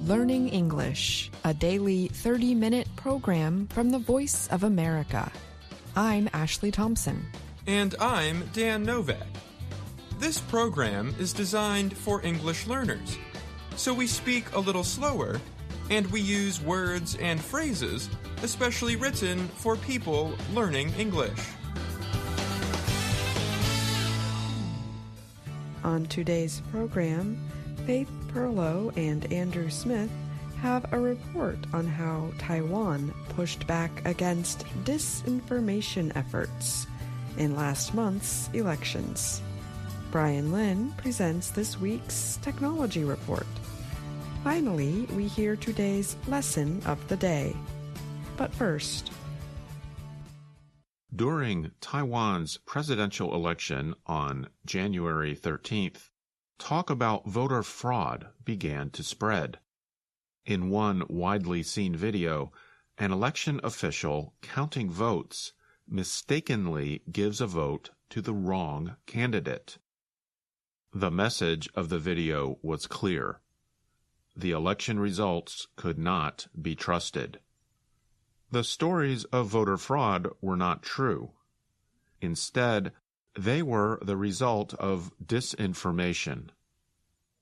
Learning English, a daily 30-minute program from the Voice of America. I'm Ashley Thompson. And I'm Dan Novak. This program is designed for English learners, so we speak a little slower and we use words and phrases especially written for people learning English. On today's program, Faith Perlow and Andrew Smith have a report on how Taiwan pushed back against disinformation efforts in last month's elections. Brian Lynn presents this week's technology report. Finally, we hear today's lesson of the day. But first, during Taiwan's presidential election on January 13th, talk about voter fraud began to spread. In one widely seen video, an election official counting votes mistakenly gives a vote to the wrong candidate. The message of the video was clear. The election results could not be trusted. The stories of voter fraud were not true. Instead, they were the result of disinformation.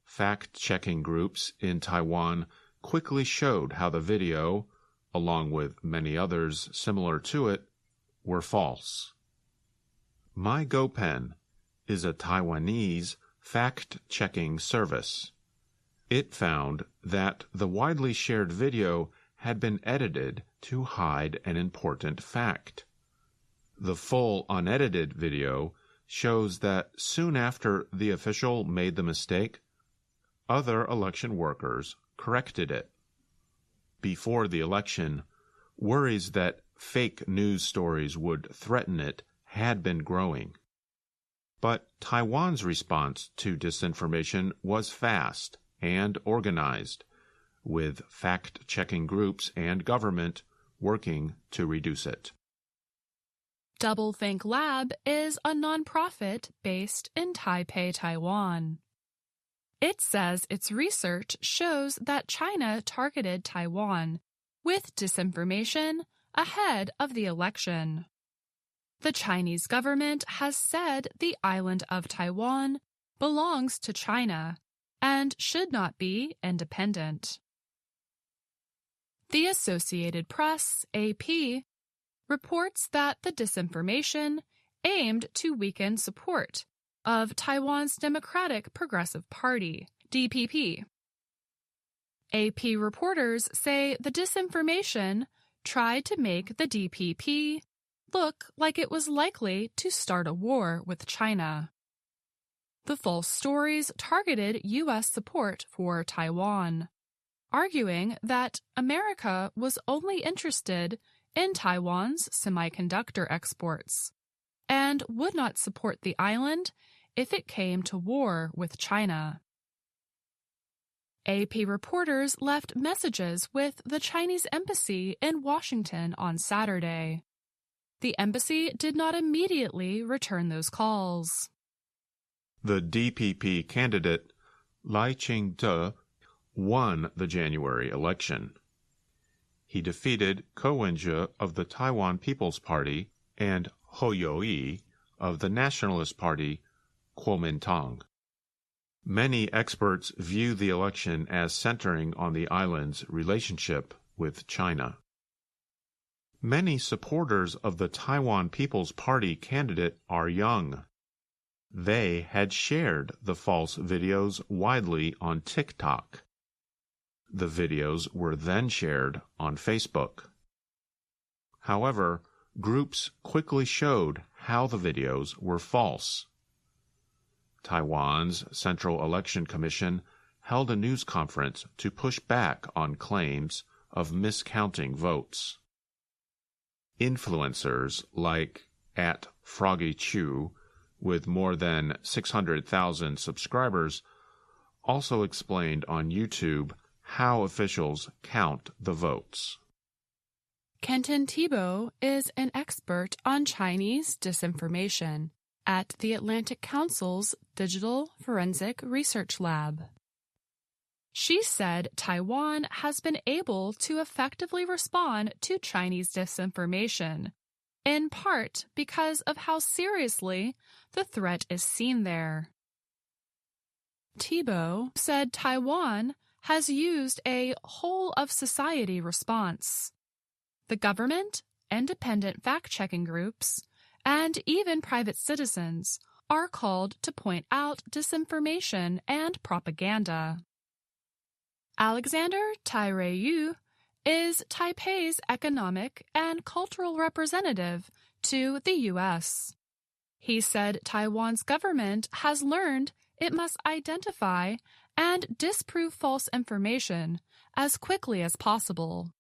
Fact-checking groups in Taiwan quickly showed how the video, along with many others similar to it, were false. MyGoPen is a Taiwanese fact-checking service. It found that the widely shared video had been edited to hide an important fact. The full unedited video shows that soon after the official made the mistake, other election workers corrected it. Before the election, worries that fake news stories would threaten it had been growing. But Taiwan's response to disinformation was fast and organized, with fact-checking groups and government working to reduce it. Doublethink Lab is a nonprofit based in Taipei, Taiwan. It says its research shows that China targeted Taiwan with disinformation ahead of the election. The Chinese government has said the island of Taiwan belongs to China and should not be independent. The Associated Press, AP, reports that the disinformation aimed to weaken support of Taiwan's Democratic Progressive Party, DPP. AP reporters say the disinformation tried to make the DPP look like it was likely to start a war with China. The false stories targeted U.S. support for Taiwan, arguing that America was only interested in Taiwan's semiconductor exports and would not support the island if it came to war with China. AP reporters left messages with the Chinese embassy in Washington on Saturday. The embassy did not immediately return those calls. The DPP candidate, Lai Ching-te, won the January election. He defeated Ko Wen-je of the Taiwan People's Party and Ho Yo-i of the Nationalist Party, Kuomintang. Many experts view the election as centering on the island's relationship with China. Many supporters of the Taiwan People's Party candidate are young. They had shared the false videos widely on TikTok. The videos were then shared on Facebook. However, groups quickly showed how the videos were false. Taiwan's Central Election Commission held a news conference to push back on claims of miscounting votes. Influencers like @FroggyChew, with more than 600,000 subscribers, also explained on YouTube how officials count the votes. Kenton Thibault is an expert on Chinese disinformation at the Atlantic Council's Digital Forensic Research Lab. She said Taiwan has been able to effectively respond to Chinese disinformation, in part because of how seriously the threat is seen there. Thibault said Taiwan has used a whole-of-society response. The government, independent fact-checking groups, and even private citizens are called to point out disinformation and propaganda. Alexander Tairei is Taipei's economic and cultural representative to the U.S. He said Taiwan's government has learned it must identify and disprove false information as quickly as possible.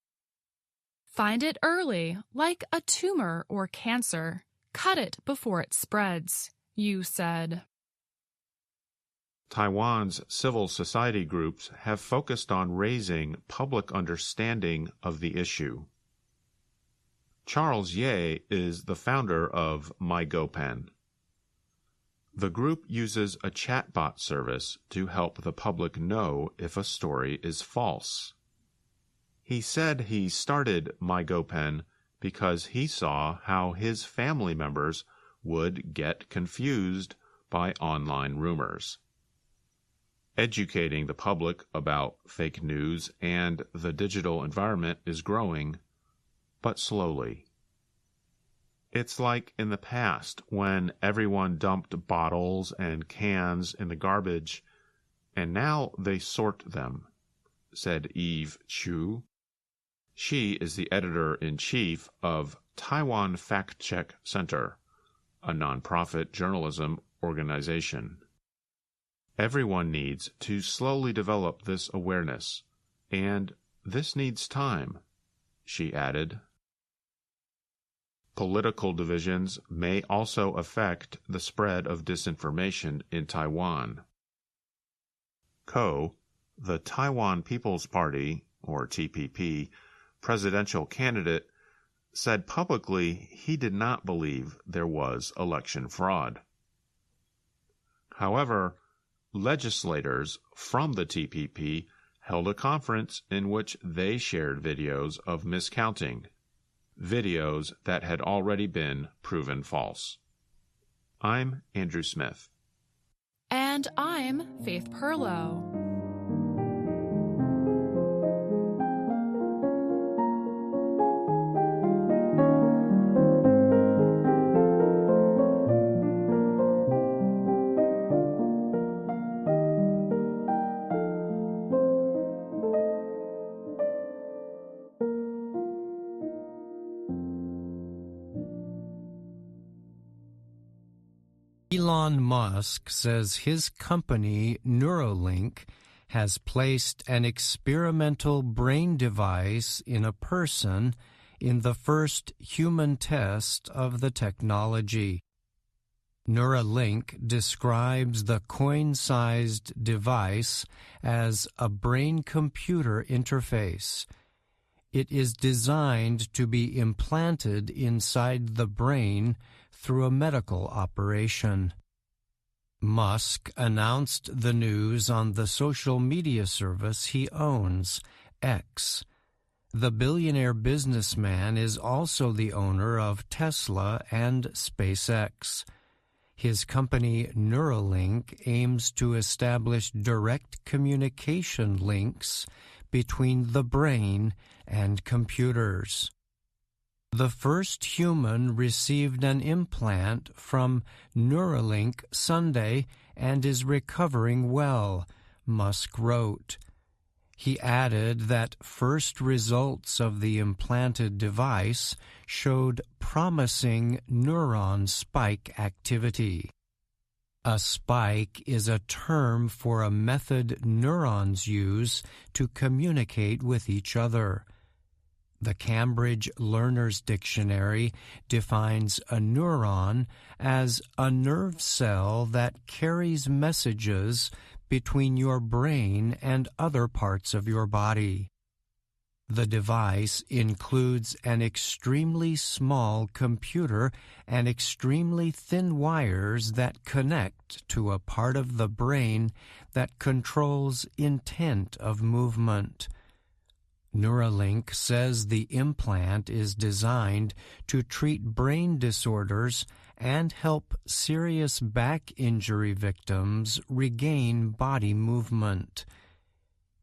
Find it early, like a tumor or cancer. Cut it before it spreads, Yu said. Taiwan's civil society groups have focused on raising public understanding of the issue. Charles Ye is the founder of MyGopen. The group uses a chatbot service to help the public know if a story is false. He said he started MyGopen because he saw how his family members would get confused by online rumors. Educating the public about fake news and the digital environment is growing, but slowly. It's like in the past when everyone dumped bottles and cans in the garbage, and now they sort them, said Eve Chu. She is the editor-in-chief of Taiwan Fact Check Center, a nonprofit journalism organization. Everyone needs to slowly develop this awareness, and this needs time, she added. Political divisions may also affect the spread of disinformation in Taiwan. Ko, the Taiwan People's Party, or TPP, presidential candidate, said publicly he did not believe there was election fraud. However, legislators from the TPP held a conference in which they shared videos of miscounting, videos that had already been proven false. I'm Andrew Smith. And I'm Faith Perlow. Elon Musk says his company, Neuralink, has placed an experimental brain device in a person in the first human test of the technology. Neuralink describes the coin-sized device as a brain-computer interface. It is designed to be implanted inside the brain through a medical operation. Musk announced the news on the social media service he owns, X. The billionaire businessman is also the owner of Tesla and SpaceX. His company Neuralink aims to establish direct communication links between the brain and computers. The first human received an implant from Neuralink Sunday and is recovering well, Musk wrote. He added that first results of the implanted device showed promising neuron spike activity. A spike is a term for a method neurons use to communicate with each other. The Cambridge Learner's Dictionary defines a neuron as a nerve cell that carries messages between your brain and other parts of your body. The device includes an extremely small computer and extremely thin wires that connect to a part of the brain that controls intent of movement. Neuralink says the implant is designed to treat brain disorders and help serious back injury victims regain body movement.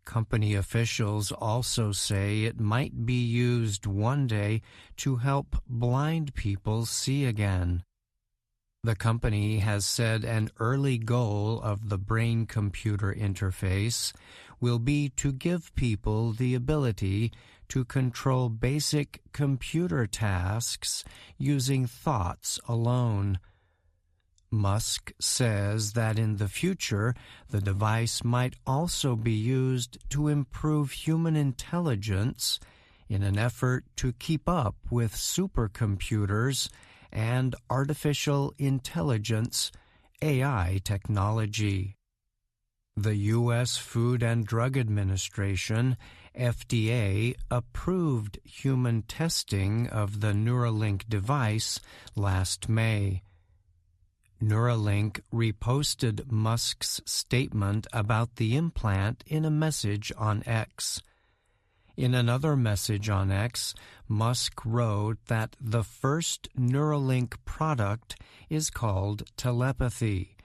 Company officials also say it might be used one day to help blind people see again. The company has said an early goal of the brain-computer interface will be to give people the ability to control basic computer tasks using thoughts alone. Musk says that in the future, the device might also be used to improve human intelligence in an effort to keep up with supercomputers and artificial intelligence, AI technology. The U.S. Food and Drug Administration, FDA, approved human testing of the Neuralink device last May. Neuralink reposted Musk's statement about the implant in a message on X. In another message on X, Musk wrote that the first Neuralink product is called telepathy.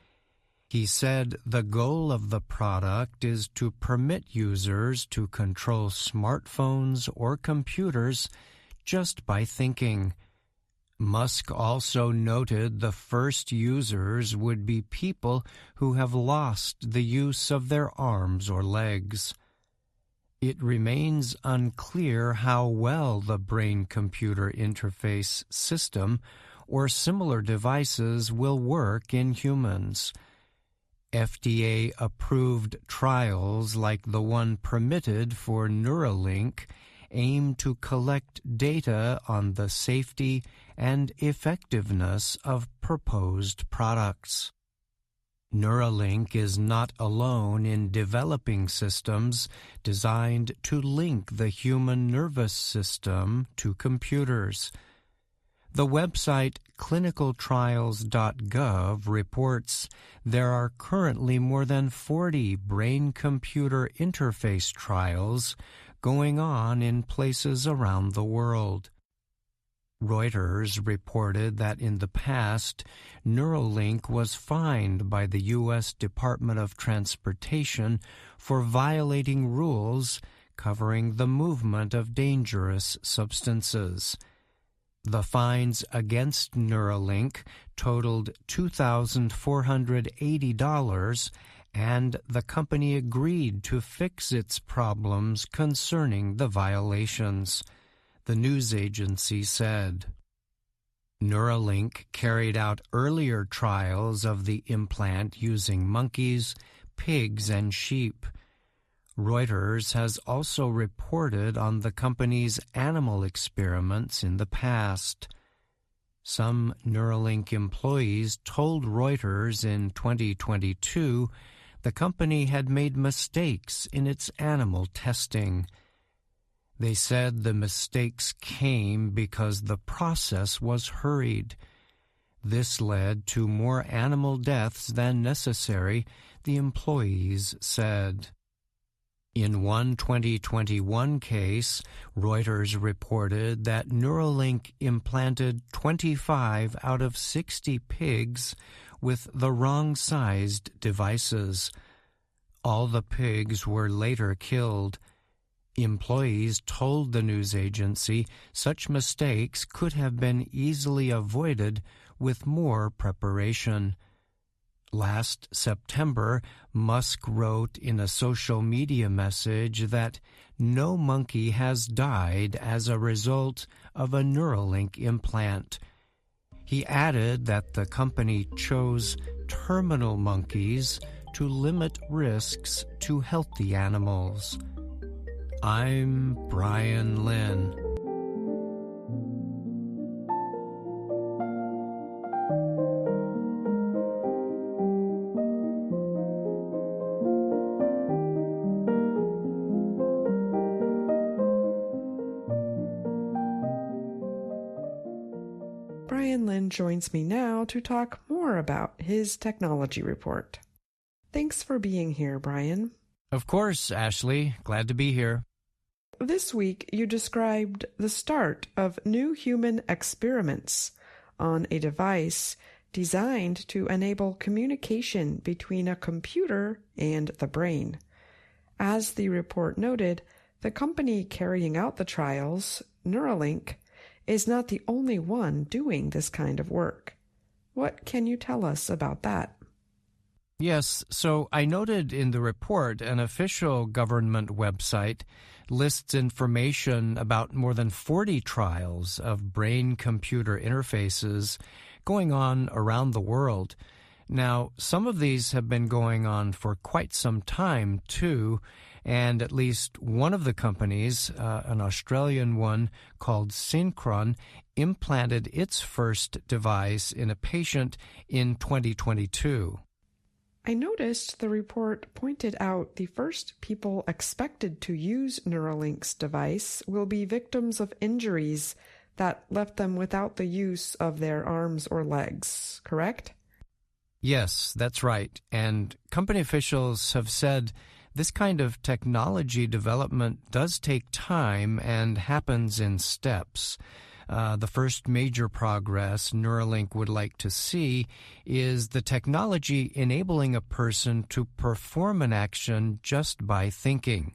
He said the goal of the product is to permit users to control smartphones or computers just by thinking. Musk also noted the first users would be people who have lost the use of their arms or legs. It remains unclear how well the brain-computer interface system or similar devices will work in humans. FDA-approved trials like the one permitted for Neuralink aim to collect data on the safety and effectiveness of proposed products. Neuralink is not alone in developing systems designed to link the human nervous system to computers. The website clinicaltrials.gov reports there are currently more than 40 brain-computer interface trials going on in places around the world. Reuters reported that in the past, Neuralink was fined by the U.S. Department of Transportation for violating rules covering the movement of dangerous substances. The fines against Neuralink totaled $2,480, and the company agreed to fix its problems concerning the violations, the news agency said. Neuralink carried out earlier trials of the implant using monkeys, pigs, and sheep. Reuters has also reported on the company's animal experiments in the past. Some Neuralink employees told Reuters in 2022 the company had made mistakes in its animal testing. They said the mistakes came because the process was hurried. This led to more animal deaths than necessary, the employees said. In one 2021 case, Reuters reported that Neuralink implanted 25 out of 60 pigs with the wrong-sized devices. All the pigs were later killed. Employees told the news agency such mistakes could have been easily avoided with more preparation. Last September, Musk wrote in a social media message that no monkey has died as a result of a Neuralink implant. He added that the company chose terminal monkeys to limit risks to healthy animals. I'm Brian Lynn. Brian joins me now to talk more about his technology report. Thanks for being here, Brian. Of course, Ashley. Glad to be here. This week, you described the start of new human experiments on a device designed to enable communication between a computer and the brain. As the report noted, the company carrying out the trials, Neuralink, is not the only one doing this kind of work. What can you tell us about that? Yes, so I noted in the report an official government website lists information about more than 40 trials of brain-computer interfaces going on around the world. Now, some of these have been going on for quite some time, too, and at least one of the companies, an Australian one called Synchron, implanted its first device in a patient in 2022. I noticed the report pointed out the first people expected to use Neuralink's device will be victims of injuries that left them without the use of their arms or legs, correct? Yes, that's right. And company officials have said this kind of technology development does take time and happens in steps. The first major progress Neuralink would like to see is the technology enabling a person to perform an action just by thinking.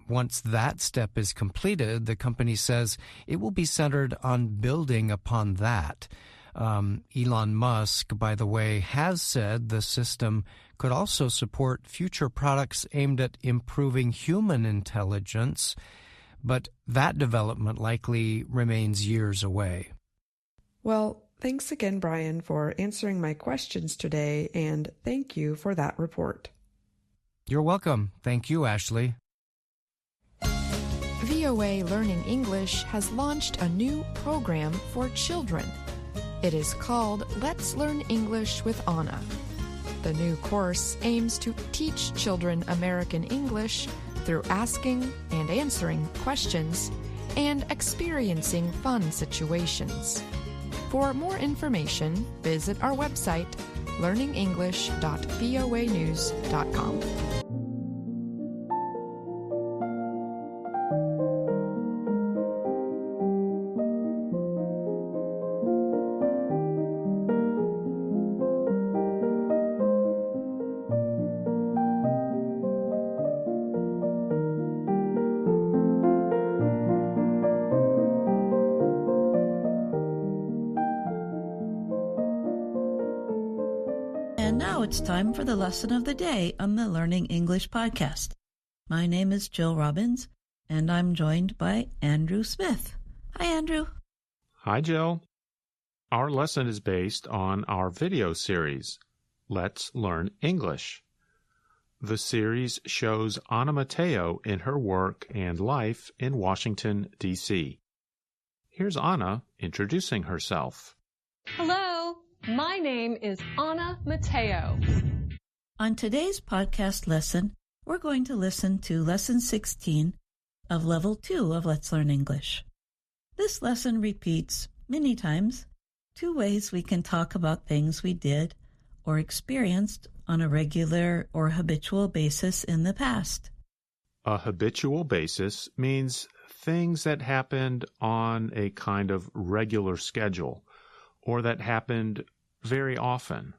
Once that step is completed, the company says it will be centered on building upon that. Elon Musk, by the way, has said the system could also support future products aimed at improving human intelligence, but that development likely remains years away. Well, thanks again, Brian, for answering my questions today, and thank you for that report. You're welcome. Thank you, Ashley. VOA Learning English has launched a new program for children. It is called Let's Learn English with Anna. The new course aims to teach children American English through asking and answering questions and experiencing fun situations. For more information, visit our website, learningenglish.voanews.com. And now it's time for the lesson of the day on the Learning English podcast. My name is Jill Robbins, and I'm joined by Andrew Smith. Hi, Andrew. Hi, Jill. Our lesson is based on our video series, Let's Learn English. The series shows Anna Mateo in her work and life in Washington, D.C. Here's Anna introducing herself. Hello, my name is Anna Mateo. On today's podcast lesson, we're going to listen to Lesson 16 of Level 2 of Let's Learn English. This lesson repeats many times 2 ways we can talk about things we did or experienced on a regular or habitual basis in the past. A habitual basis means things that happened on a kind of regular schedule or that happened very often.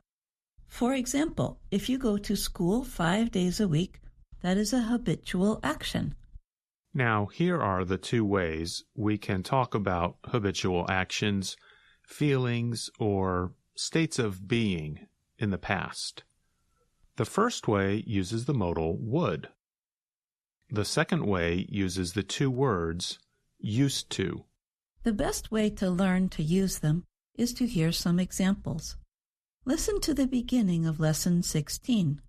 For example, if you go to school 5 days a week, that is a habitual action. Now, here are the 2 ways we can talk about habitual actions, feelings, or states of being in the past. The first way uses the modal would. The second way uses the 2 words used to. The best way to learn to use them is to hear some examples. Listen to the beginning of Lesson 16.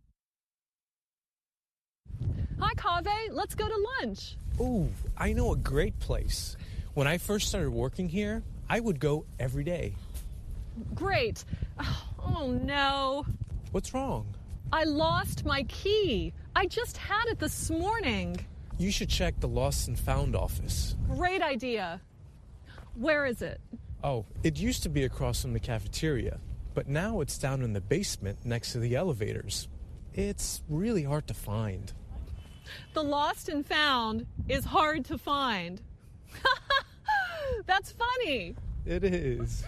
Hi, Kaveh. Let's go to lunch. Ooh, I know a great place. When I first started working here, I would go every day. Great. Oh, no. What's wrong? I lost my key. I just had it this morning. You should check the Lost and Found office. Great idea. Where is it? Oh, it used to be across from the cafeteria, but now it's down in the basement next to the elevators. It's really hard to find. The lost and found is hard to find. That's funny. It is.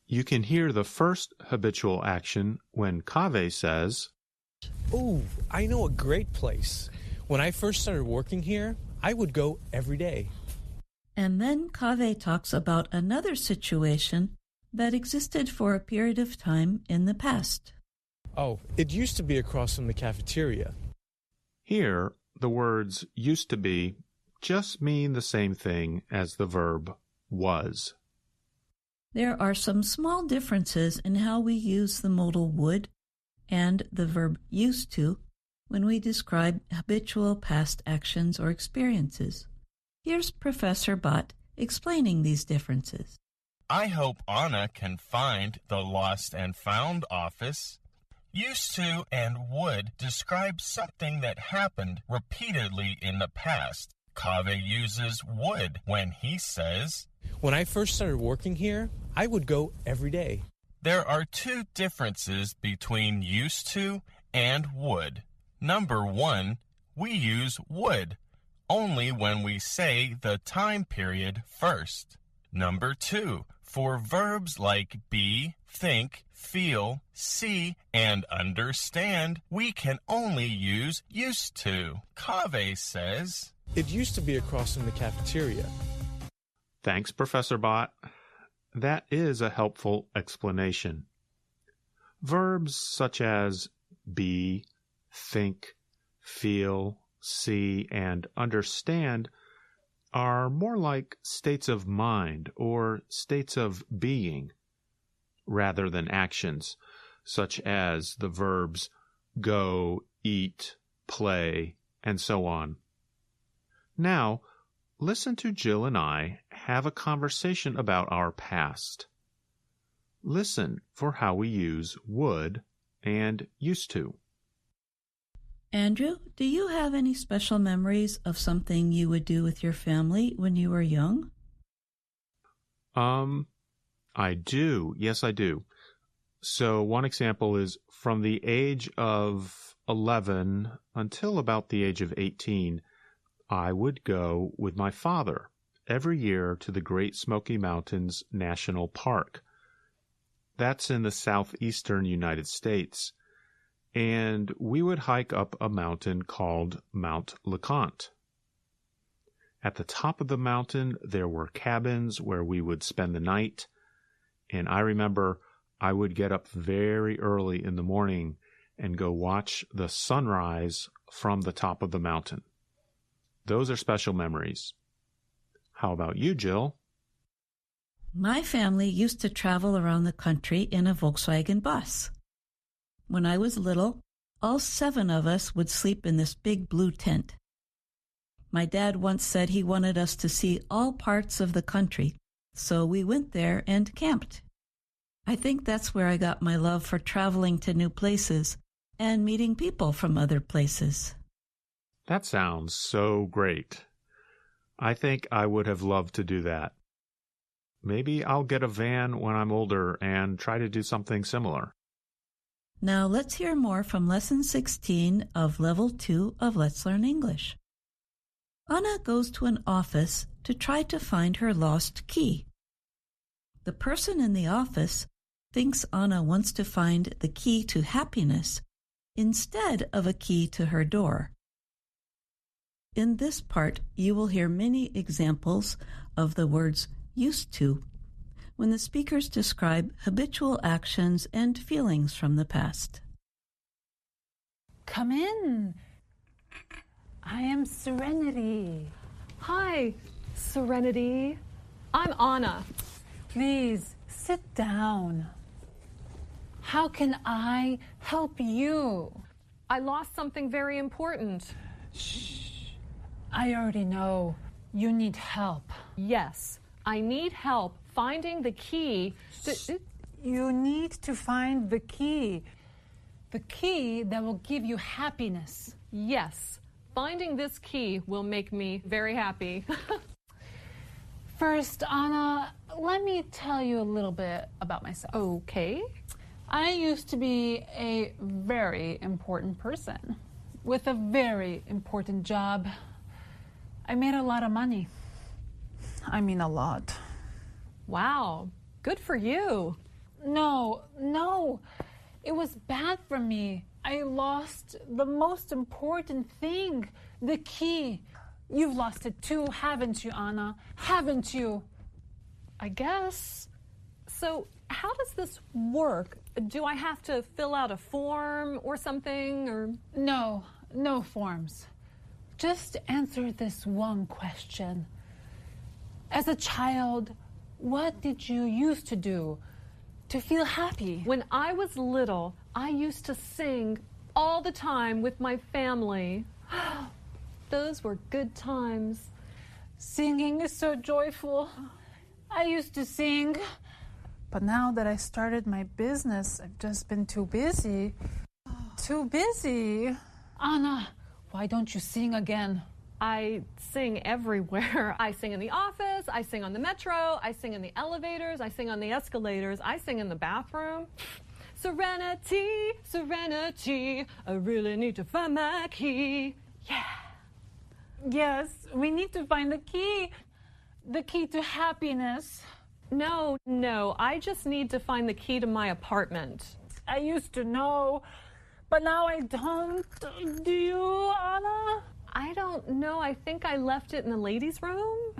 You can hear the first habitual action when Kaveh says, "Oh, I know a great place. When I first started working here, I would go every day." And then Kaveh talks about another situation that existed for a period of time in the past. Oh, it used to be across from the cafeteria. Here, the words used to be just mean the same thing as the verb was. There are some small differences in how we use the modal would and the verb used to when we describe habitual past actions or experiences. Here's Professor Bott explaining these differences. I hope Anna can find the lost and found office. Used to and would describe something that happened repeatedly in the past. Kaveh uses would when he says, When I first started working here, I would go every day. There are two differences between used to and would. Number one, we use would only when we say the time period first. Number two, for verbs like be, think, feel, see, and understand, we can only use used to. Kaveh says, It used to be across from the cafeteria. Thanks, Professor Bott. That is a helpful explanation. Verbs such as be, think, feel, see, and understand are more like states of mind or states of being rather than actions, such as the verbs go, eat, play, and so on. Now, listen to Jill and I have a conversation about our past. Listen for how we use would and used to. Andrew, do you have any special memories of something you would do with your family when you were young? I do. Yes, I do. So one example is from the age of 11 until about the age of 18, I would go with my father every year to the Great Smoky Mountains National Park. That's in the southeastern United States. And we would hike up a mountain called Mount LeConte. At the top of the mountain, there were cabins where we would spend the night. And I remember I would get up very early in the morning and go watch the sunrise from the top of the mountain. Those are special memories. How about you, Jill? My family used to travel around the country in a Volkswagen bus. When I was little, all 7 of us would sleep in this big blue tent. My dad once said he wanted us to see all parts of the country, so we went there and camped. I think that's where I got my love for traveling to new places and meeting people from other places. That sounds so great. I think I would have loved to do that. Maybe I'll get a van when I'm older and try to do something similar. Now let's hear more from Lesson 16 of Level 2 of Let's Learn English. Anna goes to an office to try to find her lost key. The person in the office thinks Anna wants to find the key to happiness instead of a key to her door. In this part, you will hear many examples of the words used to when the speakers describe habitual actions and feelings from the past. Come in. I am Serenity. Hi, Serenity. I'm Anna. Please sit down. How can I help you? I lost something very important. Shh. I already know. You need help. Yes, I need help finding the key. You need to find the key. The key that will give you happiness. Yes, Finding this key will make me very happy. First, Anna, let me tell you a little bit about myself. Okay. I used to be a very important person with a very important job. I made a lot of money. I mean, a lot. Wow. Good for you. No. It was bad for me. I lost the most important thing, the key. You've lost it too, haven't you, Anna? Haven't you? I guess. So how does this work? Do I have to fill out a form or something, or? No forms. Just answer this one question. As a child, what did you used to do to feel happy? When I was little, I used to sing all the time with my family. Those were good times. Singing is so joyful. I used to sing, but now that I started my business, I've just been too busy. Too busy. Anna, why don't you sing again? I sing everywhere. I sing in the office, I sing on the metro, I sing in the elevators, I sing on the escalators, I sing in the bathroom. Serenity, serenity, I really need to find my key. Yeah. Yes, we need to find the key to happiness. No, I just need to find the key to my apartment. I used to know, but now I don't. Do you, Anna? I don't know. I think I left it in the ladies' room.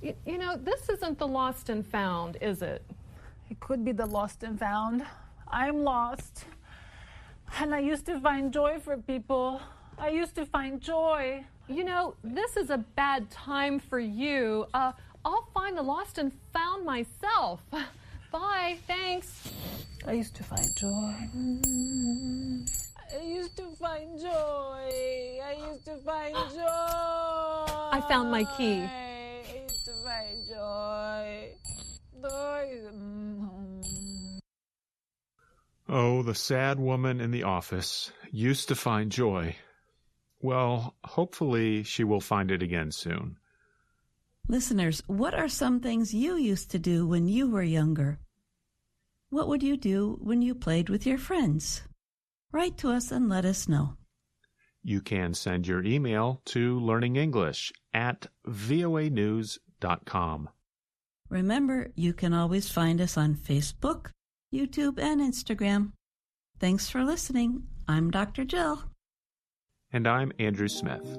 You know, this isn't the lost and found, is it? It could be the lost and found. I'm lost. And I used to find joy for people. I used to find joy. You know, this is a bad time for you. I'll find the lost and found myself. Bye, thanks. I used to find joy. I used to find joy. I used to find joy. I found my key. I used to find joy. Oh, the sad woman in the office used to find joy. Well, hopefully she will find it again soon. Listeners, what are some things you used to do when you were younger? What would you do when you played with your friends? Write to us and let us know. You can send your email to learningenglish@voanews.com. Remember, you can always find us on Facebook, YouTube, and Instagram. Thanks for listening. I'm Dr. Jill. And I'm Andrew Smith.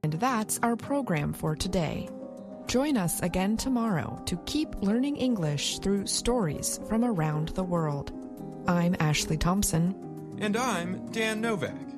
And that's our program for today. Join us again tomorrow to keep learning English through stories from around the world. I'm Ashley Thompson. And I'm Dan Novak.